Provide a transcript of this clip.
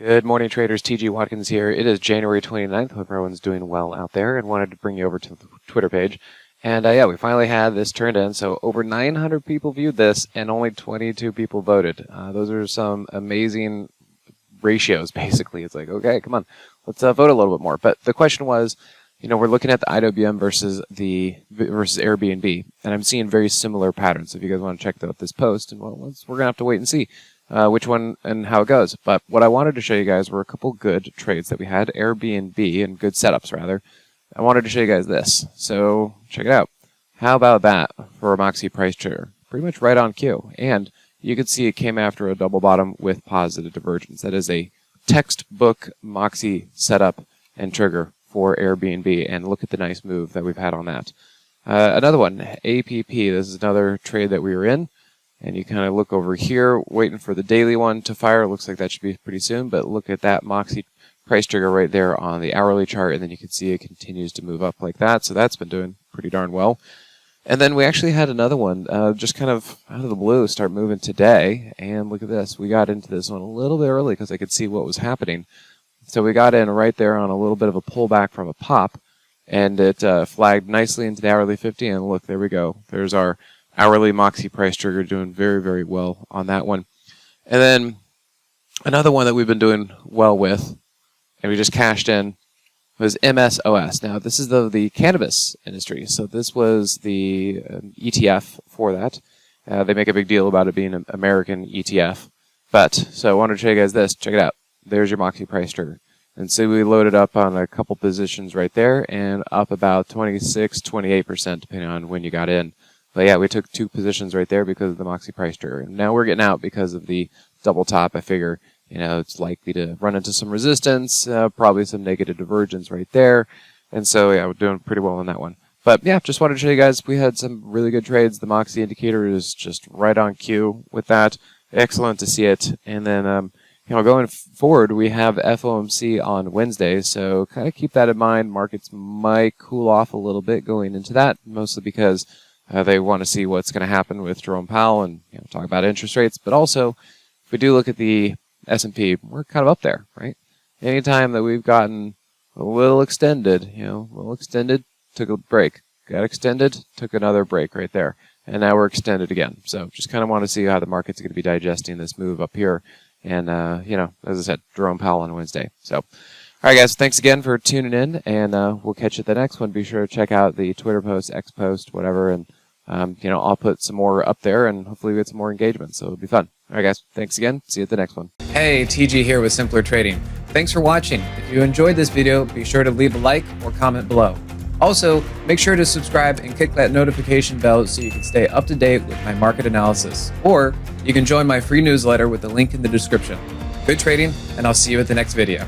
Good morning, traders. TG Watkins here. It is January 29th. Hope everyone's doing well out there, and wanted to bring you over to the Twitter page. And yeah, we finally had this turned in. So over 900 people viewed this, and only 22 people voted. Those are some amazing ratios, basically. It's like, okay, come on, let's vote a little bit more. But the question was, you know, we're looking at the IWM versus Airbnb, and I'm seeing very similar patterns. So if you guys want to check out this post, and well, we're gonna have to wait and see which one and how it goes. But what I wanted to show you guys were a couple good trades that we had, Airbnb, and good setups rather. I wanted to show you guys this, so check it out. How about that for a Moxie Price Trigger? Pretty much right on cue, and you can see it came after a double bottom with positive divergence. That is a textbook Moxie setup and trigger for Airbnb, and look at the nice move that we've had on that. Another one, APP. This is another trade that we were in, and you kind of look over here, waiting for the daily one to fire. Looks like that should be pretty soon, but look at that Moxie price trigger right there on the hourly chart, and then you can see it continues to move up like that, so that's been doing pretty darn well. And then we actually had another one, just kind of out of the blue, start moving today, and look at this. We got into this one a little bit early because I could see what was happening. So we got in right there on a little bit of a pullback from a pop, and it flagged nicely into the hourly 50, and look, there we go. There's our hourly Moxie price trigger doing very, very well on that one. And then another one that we've been doing well with, and we just cashed in, was MSOS. Now, this is the cannabis industry, so this was the ETF for that. They make a big deal about it being an American ETF. But, so I wanted to show you guys this. Check it out. There's your Moxie price trigger. And so we loaded up on a couple positions right there, and up about 26, 28%, depending on when you got in. But yeah, we took two positions right there because of the Moxie price trigger. Now we're getting out because of the double top. I figure, you know, it's likely to run into some resistance, probably some negative divergence right there. And so, yeah, we're doing pretty well on that one. But yeah, just wanted to show you guys, we had some really good trades. The Moxie Indicator is just right on cue with that. Excellent to see it. And then, you know, going forward, we have FOMC on Wednesday, so kind of keep that in mind. Markets might cool off a little bit going into that, mostly because they want to see what's going to happen with Jerome Powell and, you know, talk about interest rates. But also, if we do look at the S&P, we're kind of up there, right? Anytime that we've gotten a little extended, you know, a little extended, took a break, got extended, took another break right there, and now we're extended again. So just kind of want to see how the market's going to be digesting this move up here. And, you know, as I said, Jerome Powell on Wednesday. So, all right, guys, thanks again for tuning in, and we'll catch you at the next one. Be sure to check out the Twitter post, X post, whatever, and, you know, I'll put some more up there, and hopefully we get some more engagement, so it'll be fun. All right, guys, thanks again. See you at the next one. Hey, TG here with Simpler Trading. Thanks for watching. If you enjoyed this video, be sure to leave a like or comment below. Also, make sure to subscribe and click that notification bell so you can stay up to date with my market analysis. Or you can join my free newsletter with the link in the description. Good trading, and I'll see you at the next video.